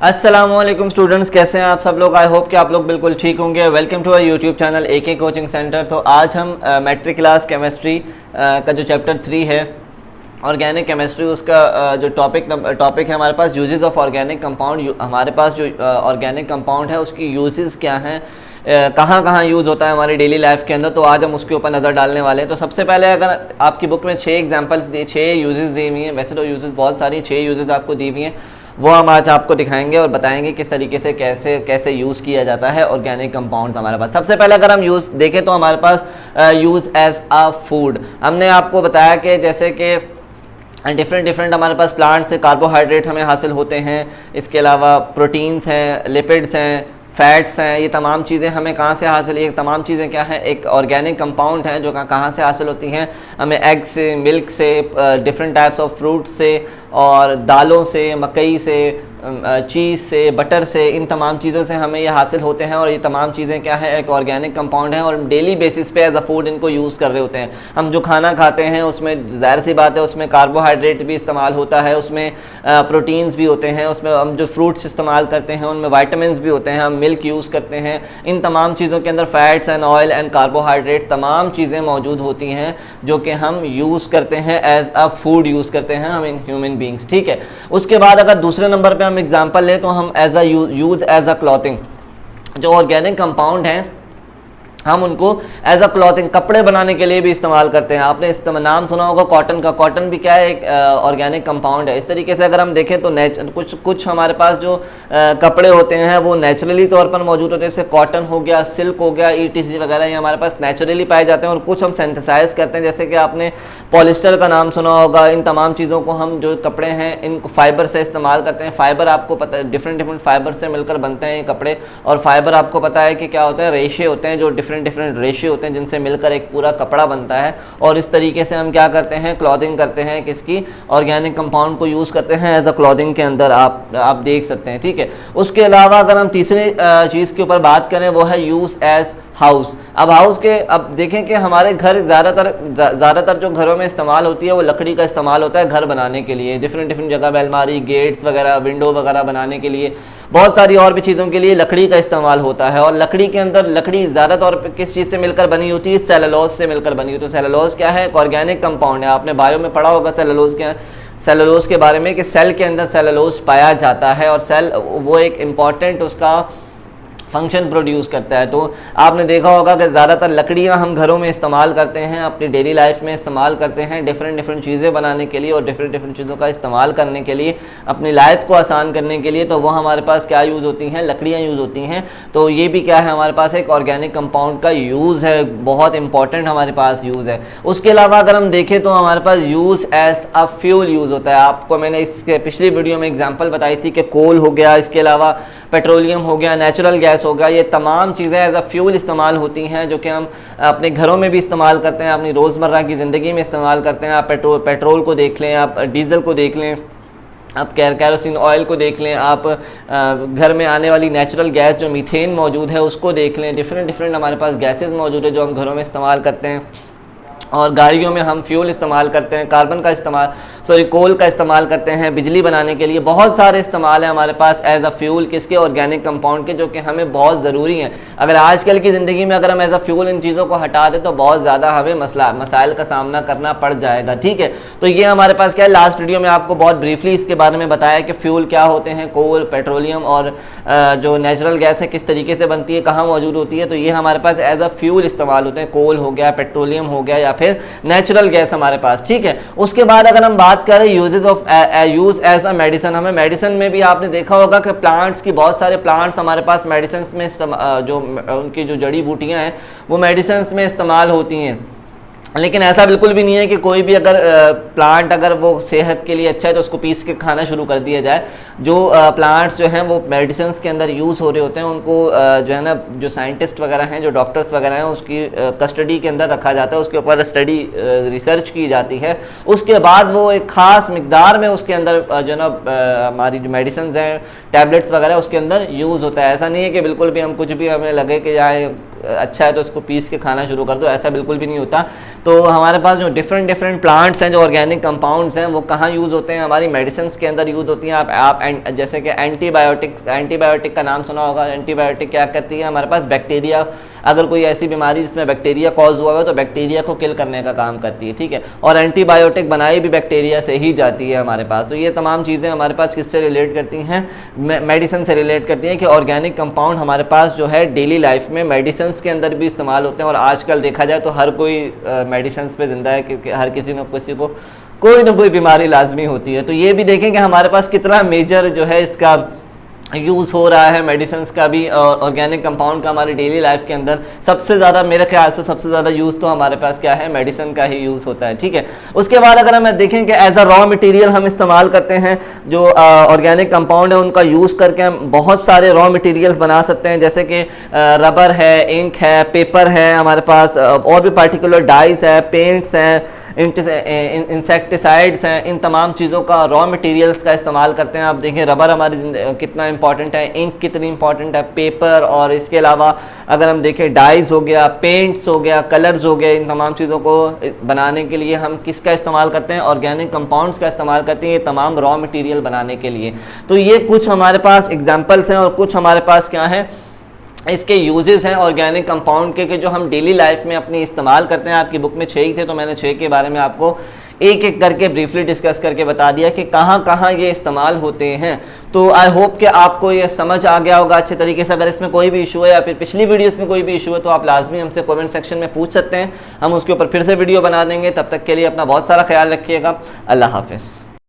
अस्सलामुअलैकुम स्टूडेंट्स, कैसे हैं आप सब लोग। आई होप कि आप लोग बिल्कुल ठीक होंगे। Welcome to our YouTube channel AK coaching centre. तो आज हम मैट्रिक क्लास केमिस्ट्री का जो चैप्टर 3 है ऑर्गेनिक केमिस्ट्री, उसका जो टॉपिक है हमारे पास यूजेस ऑफ ऑर्गेनिक कंपाउंड। हमारे पास जो ऑर्गेनिक कंपाउंड है उसकी यूजेस क्या हैं, कहाँ कहाँ यूज़ होता है हमारी डेली लाइफ के अंदर, तो आज हम उसके ऊपर नज़र डालने वाले हैं। तो सबसे पहले अगर आपकी बुक में 6 एग्जाम्पल्स दी, 6 यूजेस दी हुई हैं, वैसे तो यूजेस बहुत सारी, 6 यूजेस आपको दी हुई हैं, वो हम आज आपको दिखाएंगे और बताएंगे किस तरीके से कैसे यूज़ किया जाता है ऑर्गेनिक कंपाउंड्स हमारे पास। सबसे पहले अगर हम यूज़ देखें तो हमारे पास यूज़ एज अ फूड, हमने आपको बताया कि जैसे कि डिफरेंट हमारे पास प्लांट से कार्बोहाइड्रेट हमें हासिल होते हैं, इसके अलावा प्रोटीन्स हैं, लिपिड्स हैं, फैट्स हैं, ये तमाम चीज़ें हमें कहाँ से हासिल, ये तमाम चीज़ें क्या हैं, एक ऑर्गेनिक कंपाउंड हैं जो कहाँ से हासिल होती हैं, हमें एग से, मिल्क से, डिफरेंट टाइप्स ऑफ फ्रूट से और दालों से, मकई से, चीज़ से, बटर से, इन तमाम चीज़ों से हमें ये हासिल होते हैं। और ये तमाम चीज़ें क्या है, एक ऑर्गेनिक कंपाउंड है और डेली बेसिस पे एज अ फूड इनको यूज़ कर रहे होते हैं। हम जो खाना खाते हैं उसमें ज़ाहिर सी बात है उसमें कार्बोहाइड्रेट भी इस्तेमाल होता है, उसमें प्रोटीन्स भी होते हैं, उसमें हम जो फ्रूट्स इस्तेमाल करते हैं उनमें वाइटामिन भी होते हैं, हम मिल्क यूज़ करते हैं, इन तमाम चीज़ों के अंदर fats and oil and carbohydrate तमाम चीज़ें मौजूद होती हैं जो कि हम यूज़ करते हैं एज अ फूड, यूज़ करते हैं हम ह्यूमन बींग्स। ठीक है, उसके बाद अगर दूसरे नंबर पे हम एग्जांपल ले तो हम as a use as a clothing, जो ऑर्गेनिक कंपाउंड हैं हम उनको एज अ क्लॉथिंग, कपड़े बनाने के लिए भी इस्तेमाल करते हैं। आपने नाम सुना होगा कॉटन का, कॉटन भी क्या है, एक ऑर्गेनिक कंपाउंड है। इस तरीके से अगर हम देखें तो कुछ हमारे पास जो कपड़े होते हैं वो नेचुरली तौर पर मौजूद होते हैं, जैसे कॉटन हो गया, सिल्क हो गया, ETC वगैरह, ये हमारे पास नेचुरली पाए जाते हैं। और कुछ हम सिंथेसाइज करते हैं, जैसे कि आपने पॉलिस्टर का नाम सुना होगा। इन तमाम चीज़ों को हम जो कपड़े हैं इनको फाइबर से इस्तेमाल करते हैं। फाइबर आपको पता है डिफरेंट फाइबर से मिलकर बनते हैं ये कपड़े, और फाइबर आपको पता है कि क्या होता है, रेशे होते हैं, जो डिफरेंट रेशे होते हैं जिनसे मिलकर एक पूरा कपड़ा बनता है। और इस तरीके से हम क्या करते हैं, क्लॉथिंग करते हैं, किसकी, ऑर्गेनिक कंपाउंड को यूज़ करते हैं एज अ क्लॉथिंग के अंदर, आप देख सकते हैं। ठीक है, उसके अलावा अगर हम तीसरे चीज़ के ऊपर बात करें वो है यूज़ एज हाउस। अब हाउस के, अब देखें कि हमारे घर ज़्यादातर जो घरों में इस्तेमाल होती है वो लकड़ी का इस्तेमाल होता है घर बनाने के लिए, डिफरेंट जगह में अलमारी, गेट्स वगैरह, विंडो वगैरह बनाने के लिए, बहुत सारी और भी चीज़ों के लिए लकड़ी का इस्तेमाल होता है। और लकड़ी के अंदर, लकड़ी ज़्यादा तौर पर किस चीज़ से मिलकर बनी होती है, सेलुलोज से मिलकर बनी होती है। तो सेलुलोज क्या है, एक ऑर्गेनिक कंपाउंड है। आपने बायो में पढ़ा होगा सेलुलोज के बारे में कि सेल के अंदर सेलुलोज पाया जाता है और सेल वो एक इम्पॉर्टेंट उसका फंक्शन प्रोड्यूस करता है। तो आपने देखा होगा कि ज़्यादातर लकड़ियाँ हम घरों में इस्तेमाल करते हैं, अपनी डेली लाइफ में इस्तेमाल करते हैं डिफरेंट चीज़ें बनाने के लिए और डिफरेंट चीज़ों का इस्तेमाल करने के लिए, अपनी लाइफ को आसान करने के लिए। तो वो हमारे पास क्या यूज़ होती हैं, लकड़ियाँ यूज़ होती हैं। तो ये भी क्या है, हमारे पास एक ऑर्गेनिक कंपाउंड का यूज़ है, बहुत इंपॉर्टेंट हमारे पास यूज़ है। उसके अलावा अगर हम देखें तो हमारे पास use as a fuel use होता है। आपको मैंने इसके पिछली वीडियो में एग्जाम्पल बताई थी कि कोल हो गया, इसके अलावा पेट्रोलियम हो गया, नेचुरल गैस हो गया, ये तमाम चीज़ें एज अ फ्यूल इस्तेमाल होती हैं जो कि हम अपने घरों में भी इस्तेमाल करते हैं, अपनी रोज़मर्रा की ज़िंदगी में इस्तेमाल करते हैं। आप पेट्रोल को देख लें, आप डीजल को देख लें, आप कैरोसिन ऑयल को देख लें, आप घर में आने वाली नेचुरल गैस जो मीथेन मौजूद है उसको देख लें, डिफरेंट हमारे पास गैसेस मौजूद है जो हम घरों में इस्तेमाल करते हैं। और गाड़ियों में हम फ्यूल इस्तेमाल करते हैं, कोल का इस्तेमाल करते हैं बिजली बनाने के लिए। बहुत सारे इस्तेमाल है हमारे पास एज अ फ्यूल, किसके, ऑर्गेनिक कंपाउंड के, जो कि हमें बहुत ज़रूरी हैं। अगर आजकल की ज़िंदगी में अगर हम एज अ फ्यूल इन चीज़ों को हटा दें तो बहुत ज़्यादा हमें मसाइल का सामना करना पड़ जाएगा। ठीक है, तो ये हमारे पास क्या है, लास्ट वीडियो में आपको बहुत ब्रीफली इसके बारे में बताया कि फ्यूल क्या होते हैं, कोल, पेट्रोलियम और जो नेचुरल गैस है किस तरीके से बनती है, कहाँ मौजूद होती है। तो ये हमारे पास एज अ फ्यूल इस्तेमाल होते हैं, कोल हो गया, पेट्रोलियम हो गया या फिर नेचुरल गैस हमारे पास। ठीक है, उसके बाद अगर हम बात करें uses of use as a medicine, हमें मेडिसिन में भी आपने देखा होगा कि प्लांट्स की, बहुत सारे प्लांट्स हमारे पास मेडिसिन में जो उनकी जो जड़ी बूटियां हैं वो मेडिसिन में इस्तेमाल होती हैं। लेकिन ऐसा बिल्कुल भी नहीं है कि कोई भी अगर प्लांट अगर वो सेहत के लिए अच्छा है तो उसको पीस के खाना शुरू कर दिया जाए। जो प्लांट्स जो हैं वो मेडिसिन के अंदर यूज़ हो रहे होते हैं, उनको जो है ना, जो साइंटिस्ट वगैरह हैं, जो डॉक्टर्स वगैरह हैं, उसकी कस्टडी के अंदर रखा जाता है, उसके ऊपर स्टडी रिसर्च की जाती है। उसके बाद वो एक ख़ास मिकदार में उसके अंदर जो है ना हमारी जो मेडिसिन हैं टैबलेट्स वगैरह उसके अंदर यूज़ होता है। ऐसा नहीं है कि बिल्कुल भी हम कुछ भी हमें लगे कि यार अच्छा है तो इसको पीस के खाना शुरू कर दो, ऐसा बिल्कुल भी नहीं होता। तो हमारे पास जो डिफरेंट प्लांट्स हैं, जो ऑर्गेनिक कंपाउंड्स हैं, वो कहाँ यूज़ होते हैं? हमारी मेडिसिन के अंदर यूज़ होती हैं। आप जैसे कि एंटीबायोटिक का नाम सुना होगा। एंटीबायोटिक क्या करती है? हमारे पास बैक्टीरिया, अगर कोई ऐसी बीमारी जिसमें बैक्टीरिया कॉज हुआ है तो बैक्टीरिया को किल करने का काम करती है, ठीक है। और एंटीबायोटिक बनाई भी बैक्टीरिया से ही जाती है हमारे पास। तो ये तमाम चीज़ें हमारे पास किससे रिलेट करती हैं? मेडिसिन से रिलेट करती हैं कि ऑर्गेनिक कंपाउंड हमारे पास जो है डेली लाइफ में मेडिसिन के अंदर भी इस्तेमाल होते हैं। और आजकल देखा जाए तो हर कोई मेडिसिन पे जिंदा है, क्योंकि हर किसी को कोई ना कोई बीमारी लाजमी होती है। तो ये भी देखें कि हमारे पास कितना मेजर जो है इसका यूज़ हो रहा है मेडिसिन का भी, और ऑर्गेनिक कंपाउंड का हमारी डेली लाइफ के अंदर सबसे ज़्यादा, मेरे ख्याल से सबसे ज़्यादा यूज़ तो हमारे पास क्या है? मेडिसिन का ही यूज़ होता है, ठीक है। उसके बाद अगर हम देखें कि एज अ रॉ मटेरियल हम इस्तेमाल करते हैं, जो ऑर्गेनिक कंपाउंड है उनका यूज़ करके हम बहुत सारे रॉ मटेरियल्स बना सकते हैं, जैसे कि रबर है, इंक है, पेपर है हमारे पास, और भी पार्टिकुलर डाइस है, पेंट्स हैं, इंसेक्टिसाइड्स हैं। इन तमाम चीज़ों का रॉ मटेरियल्स का इस्तेमाल करते हैं। आप देखें रबर हमारी कितना इंपॉर्टेंट है, इंक कितनी इंपॉर्टेंट है, पेपर, और इसके अलावा अगर हम देखें डाइज हो गया, पेंट्स हो गया, कलर्स हो गए, इन तमाम चीज़ों को बनाने के लिए हम किसका इस्तेमाल करते हैं? ऑर्गेनिक कंपाउंड्स का इस्तेमाल करते हैं, ये तमाम रॉ मटेरियल बनाने के लिए। तो ये कुछ हमारे पास एग्जाम्पल्स हैं, और कुछ हमारे पास क्या है, इसके यूजेस हैं ऑर्गेनिक कंपाउंड के जो हम डेली लाइफ में अपनी इस्तेमाल करते हैं। आपकी बुक में 6 ही थे, तो मैंने 6 के बारे में आपको एक एक करके ब्रीफली डिस्कस करके बता दिया कि कहाँ कहाँ ये इस्तेमाल होते हैं। तो आई होप कि आपको ये समझ आ गया होगा अच्छे तरीके से। अगर इसमें कोई भी इशू है या फिर पिछली वीडियोस में कोई भी इशू है तो आप लाजमी हमसे कमेंट सेक्शन में पूछ सकते हैं, हम उसके ऊपर फिर से वीडियो बना देंगे। तब तक के लिए अपना बहुत सारा ख्याल रखिएगा। अल्लाह हाफिज़।